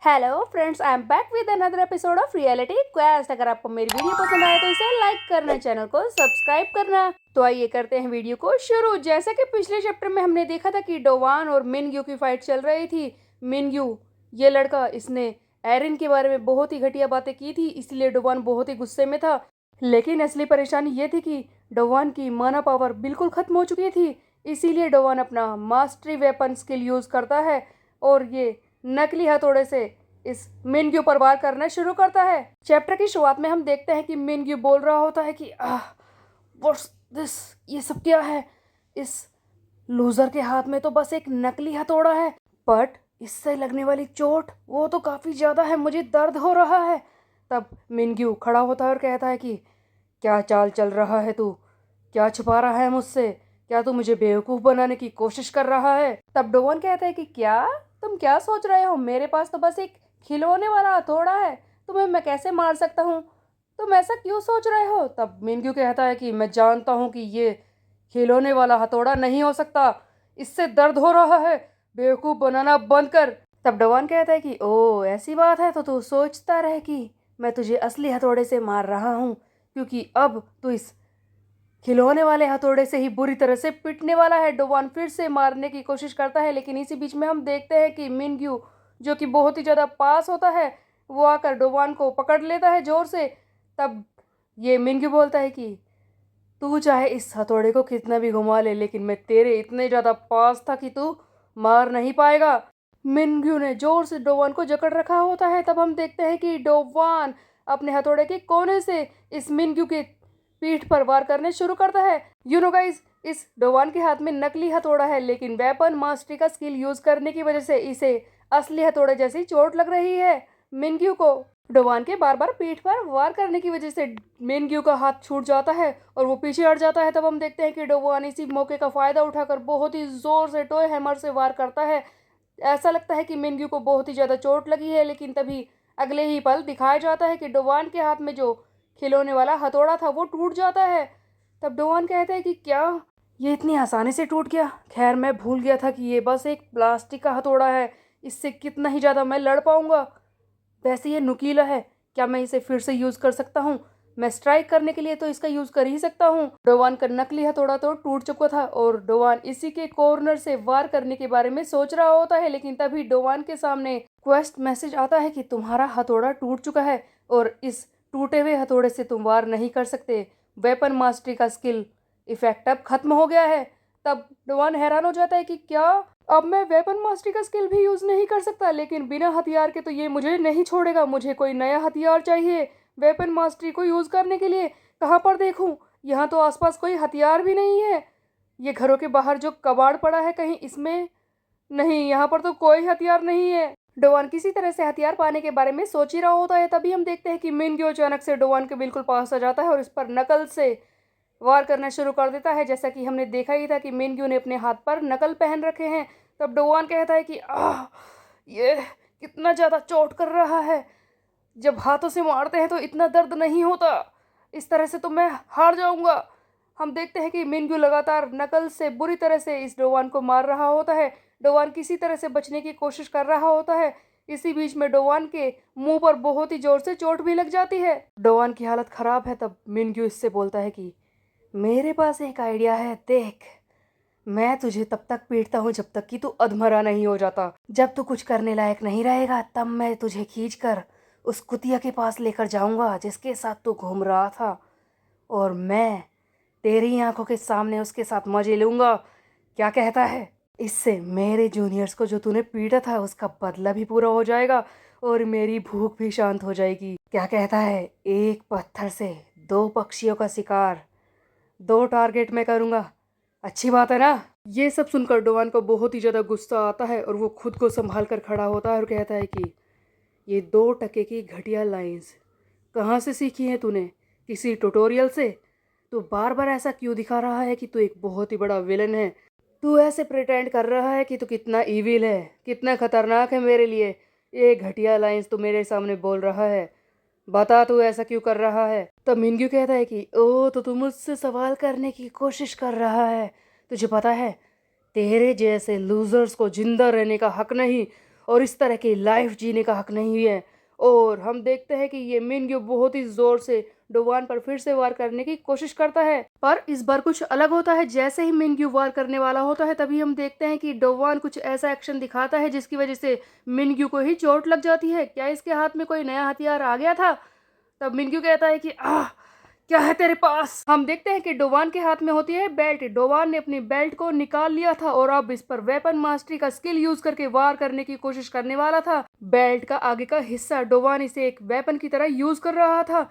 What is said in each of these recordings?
Hello friends, I am back with another episode of reality quest. अगर आपको मेरी video पसंद आए तो इसे लाइक करना, चैनल को सब्सक्राइब करना। तो आइए करते हैं वीडियो को शुरू। जैसा कि पिछले चैप्टर में हमने देखा था कि डोवान और मिनग्यू की फाइट चल रही थी। मिनग्यू ये लड़का, इसने एरिन के बारे में बहुत ही घटिया बातें की थी, इसलिए डोवान बहुत ही गुस्से में था। लेकिन असली परेशानी ये थी कि डोवान की माना पावर बिल्कुल खत्म हो चुकी थी, इसीलिए डोवान अपना मास्टरी वेपन स्किल यूज़ करता है और ये नकली हथौड़े से इस मिनग्यू पर वार करना शुरू करता है। चैप्टर की शुरुआत में हम देखते हैं कि मिनग्यू बोल रहा होता है कि व्हाट्स दिस, ये सब क्या है? इस लूजर के हाथ में तो बस एक नकली हथौड़ा है, बट इससे लगने वाली चोट वो तो काफ़ी ज़्यादा है, मुझे दर्द हो रहा है। तब मिनग्यू खड़ा होता है और कहता है कि क्या चाल चल रहा है तू? क्या छुपा रहा है मुझसे? क्या तू मुझे बेवकूफ़ बनाने की कोशिश कर रहा है? तब डोवन कहता है कि क्या तुम क्या सोच रहे हो? मेरे पास तो बस एक खिलौने वाला हथौड़ा है, तुम्हें मैं कैसे मार सकता हूँ? तुम ऐसा क्यों सोच रहे हो? तब मिनग्यू कहता है कि मैं जानता हूँ कि ये खिलौने वाला हथौड़ा नहीं हो सकता, इससे दर्द हो रहा है, बेवकूफ़ बनाना बंद कर। तब डोवन कहता है कि ओ ऐसी बात है, तो तू सोचता रहे कि मैं तुझे असली हथौड़े से मार रहा हूँ, क्योंकि अब तू इस खिलौने वाले हथौड़े से ही बुरी तरह से पिटने वाला है। डोवान फिर से मारने की कोशिश करता है, लेकिन इसी बीच में हम देखते हैं कि मिनग्यू, जो कि बहुत ही ज़्यादा पास होता है, वो आकर डोवान को पकड़ लेता है जोर से। तब ये मिनग्यू बोलता है कि तू चाहे इस हथौड़े को कितना भी घुमा ले, लेकिन मैं तेरे इतने ज़्यादा पास था कि तू मार नहीं पाएगा। मिनग्यू ने जोर से डोवान को जकड़ रखा होता है। तब हम देखते हैं कि डोवान अपने हथौड़े के कोने से इस मिनग्यू के पीठ पर वार करने शुरू करता है। यू नो गाइस, इस डोवान के हाथ में नकली हथौड़ा है, लेकिन वेपन मास्टरी का स्किल यूज करने की वजह से इसे असली हथौड़े जैसी चोट लग रही है। मिनग्यू को डोवान के बार बार पीठ पर वार करने की वजह से मिनग्यू का हाथ छूट जाता है और वो पीछे हट जाता है। तब हम देखते हैं कि डोवान इसी मौके का फायदा उठाकर बहुत ही जोर से टॉय हैमर से वार करता है। ऐसा लगता है कि मिनग्यू को बहुत ही ज़्यादा चोट लगी है, लेकिन तभी अगले ही पल दिखाया जाता है कि डोवान के हाथ में जो खिलौने वाला हथौड़ा था वो टूट जाता है। तब डोवान कहता है कि क्या ये इतनी आसानी से टूट गया? खैर, मैं भूल गया था कि ये बस एक प्लास्टिक का हथौड़ा है, इससे कितना ही ज़्यादा मैं लड़ पाऊंगा। वैसे ये नुकीला है, क्या मैं इसे फिर से यूज़ कर सकता हूँ? मैं स्ट्राइक करने के लिए तो इसका यूज़ कर ही सकता हूँ। डोवान का नकली हथौड़ा तो टूट चुका था और डोवान इसी के कॉर्नर से वार करने के बारे में सोच रहा होता है, लेकिन तभी डोवान के सामने क्वेस्ट मैसेज आता है कि तुम्हारा हथौड़ा टूट चुका है और इस टूटे हुए हथौड़े से तुम वार नहीं कर सकते। वेपन मास्टरी का स्किल इफेक्ट अब खत्म हो गया है। तब डोवान हैरान हो जाता है कि क्या अब मैं वेपन मास्टरी का स्किल भी यूज़ नहीं कर सकता? लेकिन बिना हथियार के तो ये मुझे नहीं छोड़ेगा, मुझे कोई नया हथियार चाहिए वेपन मास्टरी को यूज़ करने के लिए। कहाँ पर देखूँ? यहाँ तो आसपास कोई हथियार भी नहीं है। ये घरों के बाहर जो कबाड़ पड़ा है, कहीं इसमें नहीं, यहाँ पर तो कोई हथियार नहीं है। डोवान किसी तरह से हथियार पाने के बारे में सोच ही रहा होता है, तभी हम देखते हैं कि मिनग्यू अचानक से डोवान के बिल्कुल पास आ जाता है और इस पर नकल से वार करना शुरू कर देता है। जैसा कि हमने देखा ही था कि मिनग्यू ने अपने हाथ पर नकल पहन रखे हैं। तब डोवान कहता है कि ये कितना ज़्यादा चोट कर रहा है, जब हाथों से मारते हैं तो इतना दर्द नहीं होता, इस तरह से तो मैं हार जाऊंगा। हम देखते हैं कि मिनग्यू लगातार नकल से बुरी तरह से इस डोवान को मार रहा होता है। डोवान किसी तरह से बचने की कोशिश कर रहा होता है। इसी बीच में डोवान के मुंह पर बहुत ही जोर से चोट भी लग जाती है। डोवान की हालत खराब है। तब मिनग्यू इससे बोलता है कि मेरे पास एक आइडिया है, देख, मैं तुझे तब तक पीटता हूँ जब तक कि तू अधमरा नहीं हो जाता। जब तू कुछ करने लायक नहीं रहेगा, तब मैं तुझे खींचकर उस कुतिया के पास लेकर जाऊंगा जिसके साथ तू घूम रहा था, और मैं तेरी आंखों के सामने उसके साथ मजे लूंगा। क्या कहता है? इससे मेरे जूनियर्स को जो तूने पीटा था उसका बदला भी पूरा हो जाएगा और मेरी भूख भी शांत हो जाएगी। क्या कहता है? एक पत्थर से दो पक्षियों का शिकार, दो टारगेट मैं करूंगा। अच्छी बात है ना? ये सब सुनकर डोवान को बहुत ही ज़्यादा गुस्सा आता है और वो खुद को संभाल कर खड़ा होता है और कहता है कि ये 2 टके की घटिया लाइंस कहाँ से सीखी है तूने? किसी ट्यूटोरियल से? तू बार बार ऐसा क्यों दिखा रहा है कि तू एक बहुत ही बड़ा विलन है? तू ऐसे प्रिटेंड कर रहा है कि तू कितना ईविल है, कितना खतरनाक है मेरे लिए। ये घटिया लाइंस तू मेरे सामने बोल रहा है, बता तू ऐसा क्यों कर रहा है? तब मिनग्यू कहता है कि ओ तो तू मुझसे सवाल करने की कोशिश कर रहा है। तुझे पता है तेरे जैसे लूजर्स को जिंदा रहने का हक नहीं, और इस तरह की लाइफ जीने का हक नहीं है। और हम देखते हैं कि ये मिनग्यू बहुत ही जोर से डोवान पर फिर से वार करने की कोशिश करता है, पर इस बार कुछ अलग होता है। जैसे ही मिनग्यू वार करने वाला होता है तभी हम देखते हैं कि डोवान कुछ ऐसा एक्शन दिखाता है जिसकी वजह से मिनग्यू को ही चोट लग जाती है। क्या इसके हाथ में कोई नया हथियार आ गया था? तब मिनग्यू कहता है कि क्या है तेरे पास? हम देखते हैं कि डोवान के हाथ में होती है बेल्ट। डोवान ने अपनी बेल्ट को निकाल लिया था और अब इस पर वेपन मास्टरी का स्किल यूज करके वार करने की कोशिश करने वाला था। बेल्ट का आगे का हिस्सा डोवान इसे एक वेपन की तरह यूज कर रहा था।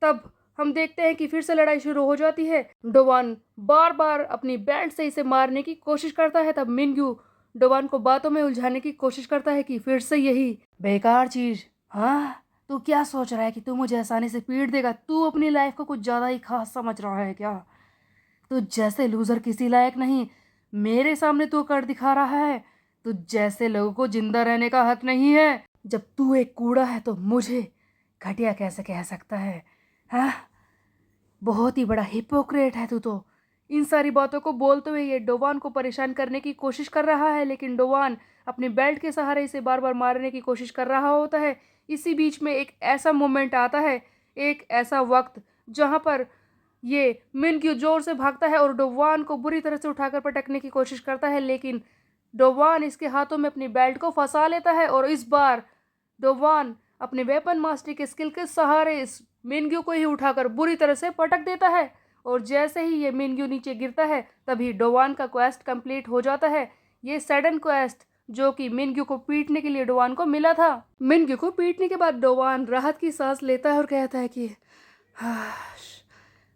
तब हम देखते हैं कि फिर से लड़ाई शुरू हो जाती है। डोवान बार बार अपनी बेल्ट से इसे मारने की कोशिश करता है। तब मिनग्यू डोवान को बातों में उलझाने की कोशिश करता है कि फिर से यही बेकार चीज। हाँ, तू क्या सोच रहा है कि तू मुझे आसानी से पीट देगा? तू अपनी लाइफ को कुछ ज़्यादा ही खास समझ रहा है क्या? तू जैसे लूजर किसी लायक नहीं, मेरे सामने तू कर दिखा रहा है। तू जैसे लोगों को जिंदा रहने का हक नहीं है। जब तू एक कूड़ा है तो मुझे घटिया कैसे कह सकता है? हाँ, बहुत ही बड़ा हिपोक्रेट है तू तो। इन सारी बातों को बोलते हुए ये डोवान को परेशान करने की कोशिश कर रहा है, लेकिन डोवान अपनी बेल्ट के सहारे इसे बार बार मारने की कोशिश कर रहा होता है। इसी बीच में एक ऐसा मोमेंट आता है, एक ऐसा वक्त जहां पर ये मिनग्यू जोर से भागता है और डोवान को बुरी तरह से उठाकर पटकने की कोशिश करता है, लेकिन डोवान इसके हाथों में अपनी बेल्ट को फंसा लेता है और इस बार डोवान अपने वेपन मास्टरी के स्किल के सहारे इस मिनग्यू को ही उठाकर बुरी तरह से पटक देता है। और जैसे ही ये मिनग्यू नीचे गिरता है तभी डोवान का क्वेस्ट कंप्लीट हो जाता है। ये सडन क्वेस्ट जो कि मिनग्यू को पीटने के लिए डोवान को मिला था। मिनग्यू को पीटने के बाद डोवान राहत की सांस लेता है और कहता है कि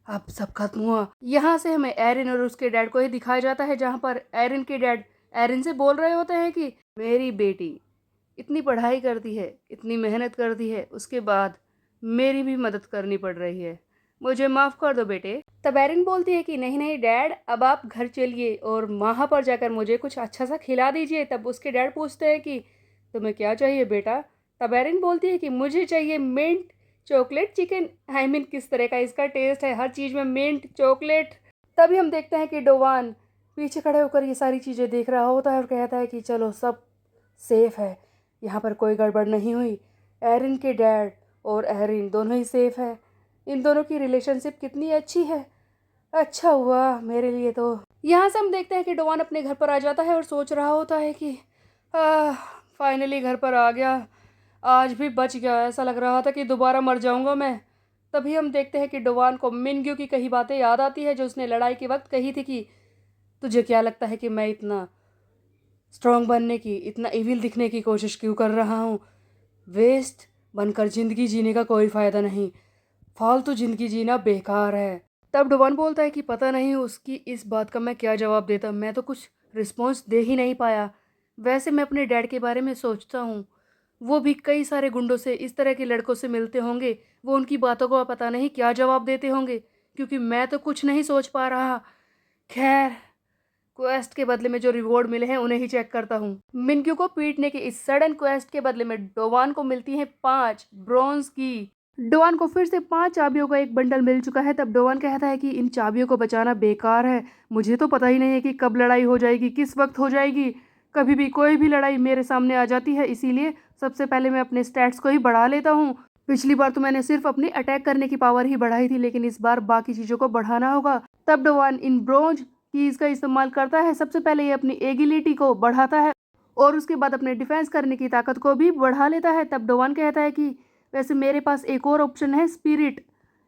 अब सब खत्म हुआ। यहाँ से हमें एरिन और उसके डैड को ही दिखाया जाता है, जहाँ पर एरिन के डैड एरिन से बोल रहे होते हैं कि मेरी बेटी इतनी पढ़ाई करती है, इतनी मेहनत करती है, उसके बाद मेरी भी मदद करनी पड़ रही है, मुझे माफ़ कर दो बेटे। तब एरिन बोलती है कि नहीं नहीं डैड, अब आप घर चलिए और वहाँ पर जाकर मुझे कुछ अच्छा सा खिला दीजिए। तब उसके डैड पूछते हैं कि तुम्हें क्या चाहिए बेटा? तब एरिन बोलती है कि मुझे चाहिए mint chocolate chicken. I mean किस तरह का इसका टेस्ट है, हर चीज़ में मिंट चॉकलेट। तभी हम देखते हैं कि डोवान पीछे खड़े होकर ये सारी चीज़ें देख रहा होता है और कहता है कि चलो सब सेफ है, यहाँ पर कोई गड़बड़ नहीं हुई। एरिन के डैड और एरिन दोनों ही सेफ है। इन दोनों की रिलेशनशिप कितनी अच्छी है। अच्छा हुआ मेरे लिए तो। यहाँ से हम देखते हैं कि डोवान अपने घर पर आ जाता है और सोच रहा होता है कि फाइनली घर पर आ गया, आज भी बच गया। ऐसा लग रहा था कि दोबारा मर जाऊंगा मैं। तभी हम देखते हैं कि डोवान को मिनग्यू की कई बातें याद आती है जो उसने लड़ाई के वक्त कही थी कि तुझे क्या लगता है कि मैं इतना स्ट्रांग बनने की, इतना इविल दिखने की कोशिश क्यों कर रहा हूँ? वेस्ट बनकर ज़िंदगी जीने का कोई फ़ायदा नहीं, फालतू ज़िंदगी जीना बेकार है। तब डोवान बोलता है कि पता नहीं उसकी इस बात का मैं क्या जवाब देता, मैं तो कुछ रिस्पॉन्स दे ही नहीं पाया। वैसे मैं अपने डैड के बारे में सोचता हूँ, वो भी कई सारे गुंडों से, इस तरह के लड़कों से मिलते होंगे, वो उनकी बातों को पता नहीं क्या जवाब देते होंगे, क्योंकि मैं तो कुछ नहीं सोच पा रहा। खैर, क्वेस्ट के बदले में जो रिवॉर्ड मिले हैं उन्हें ही चेक करता हूँ। मिनग्यू को पीटने के इस सडन क्वेस्ट के बदले में डोवान को मिलती हैं 5 ब्रॉन्ज की। डोवान को फिर से 5 चाबियों का एक बंडल मिल चुका है। तब डोवान कहता है कि इन चाबियों को बचाना बेकार है, मुझे तो पता ही नहीं है कि कब लड़ाई हो जाएगी, किस वक्त हो जाएगी। कभी भी कोई भी लड़ाई मेरे सामने आ जाती है, इसीलिए सबसे पहले मैं अपने स्टैट्स को ही बढ़ा लेता हूँ। पिछली बार तो मैंने सिर्फ अपनी अटैक करने की पावर ही बढ़ाई थी, लेकिन इस बार बाकी चीज़ों को बढ़ाना होगा। तब डोवान इन ब्रोंज कीज का इस्तेमाल करता है। सबसे पहले ये अपनी एगिलिटी को बढ़ाता है और उसके बाद अपने डिफेंस करने की ताकत को भी बढ़ा लेता है। तब डोवान कहता है कि वैसे मेरे पास एक और ऑप्शन है, स्पिरिट।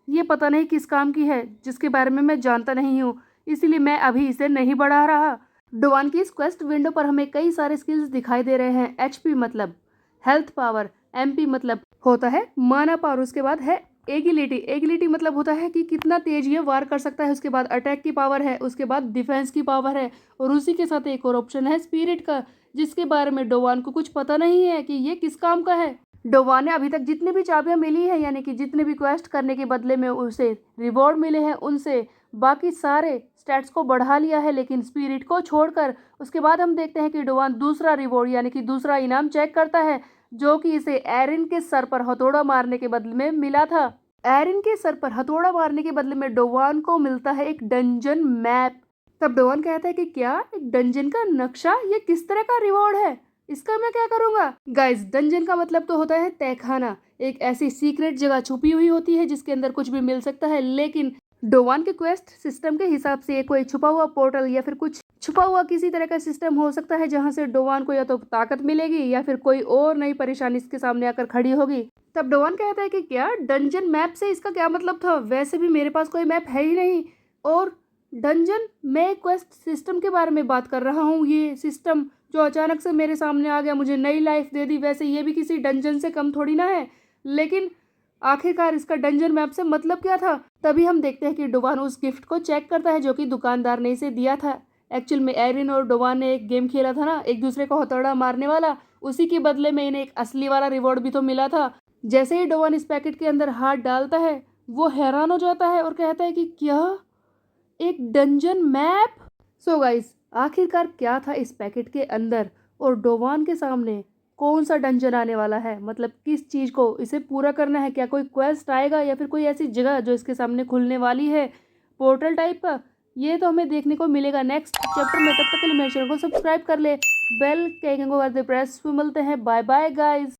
ये पता नहीं किस काम की है, जिसके बारे में मैं जानता नहीं हूँ, इसीलिए मैं अभी इसे नहीं बढ़ा रहा। डोवान की इस क्वेस्ट विंडो पर हमें कई सारे स्किल्स दिखाई दे रहे हैं। एचपी मतलब हेल्थ पावर, एमपी मतलब होता है माना पावर, उसके बाद है एगिलिटी। एगिलिटी मतलब होता है कि कितना तेज ये वार कर सकता है, उसके बाद अटैक की पावर है, उसके बाद डिफेंस की पावर है, और उसी के साथ एक और ऑप्शन है स्पिरिट का, जिसके बारे में डोवान को कुछ पता नहीं है कि ये किस काम का है। डोवान ने अभी तक जितने भी चाबियां मिली है, यानी कि जितने भी क्वेस्ट करने के बदले में उसे रिवॉर्ड मिले हैं, उनसे बाकी सारे स्टैट्स को बढ़ा लिया है, लेकिन स्पिरिट को छोड़कर। उसके बाद हम देखते हैं कि डोवान दूसरा रिवॉर्ड यानी कि दूसरा इनाम चेक करता है, जो कि इसे एरिन के सर पर हथौड़ा मारने के बदले में मिला था। एरिन के सर पर हथौड़ा मारने के बदले में डोवान को मिलता है एक डंजन मैप। तब डोवान कहता है कि क्या एक डंजन का नक्शा, ये किस तरह का रिवॉर्ड है? इसका मैं क्या करूंगा? गाइस, डंजन का मतलब तो होता है तहखाना। एक ऐसी सीक्रेट जगह छुपी हुई होती है जिसके अंदर कुछ भी मिल सकता है, लेकिन डोवान के क्वेस्ट सिस्टम के हिसाब से ये कोई छुपा हुआ पोर्टल या फिर कुछ छुपा हुआ किसी तरह का सिस्टम हो सकता है जहां से डोवान को या तो ताकत मिलेगी या फिर कोई और नई परेशानी इसके सामने आकर खड़ी होगी। तब डोवान कहता है कि क्या डंजन मैप से इसका क्या मतलब था? वैसे भी मेरे पास कोई मैप है ही नहीं। और डंजन, मैं क्वेस्ट सिस्टम के बारे में बात कर रहा हूँ। ये सिस्टम जो अचानक से मेरे सामने आ गया, मुझे नई लाइफ दे दी। वैसे ये भी किसी डंजन से कम थोड़ी ना है, लेकिन आखिरकार इसका डंजन मैप से मतलब क्या था? तभी हम देखते हैं कि डोवान उस गिफ्ट को चेक करता है जो कि दुकानदार ने इसे दिया था। एक्चुअल में एरिन और डोवान ने एक गेम खेला था ना, एक दूसरे को हथौड़ा मारने वाला। उसी के बदले में इन्हें एक असली वाला रिवॉर्ड भी तो मिला था। जैसे ही डोवान इस पैकेट के अंदर हाथ डालता है, वो हैरान हो जाता है और कहता है कि क्या, एक डंजन मैप? सो गाइस, आखिरकार क्या था इस पैकेट के अंदर और डोवान के सामने कौन सा डंजन आने वाला है? मतलब किस चीज़ को इसे पूरा करना है? क्या कोई क्वेस्ट आएगा या फिर कोई ऐसी जगह जो इसके सामने खुलने वाली है, पोर्टल टाइप का? ये तो हमें देखने को मिलेगा नेक्स्ट चैप्टर में। तब तक के लिए मेरे चैनल को सब्सक्राइब कर ले, बेल के आइकन को कर दे प्रेस। मिलते हैं, बाय बाय गाइस।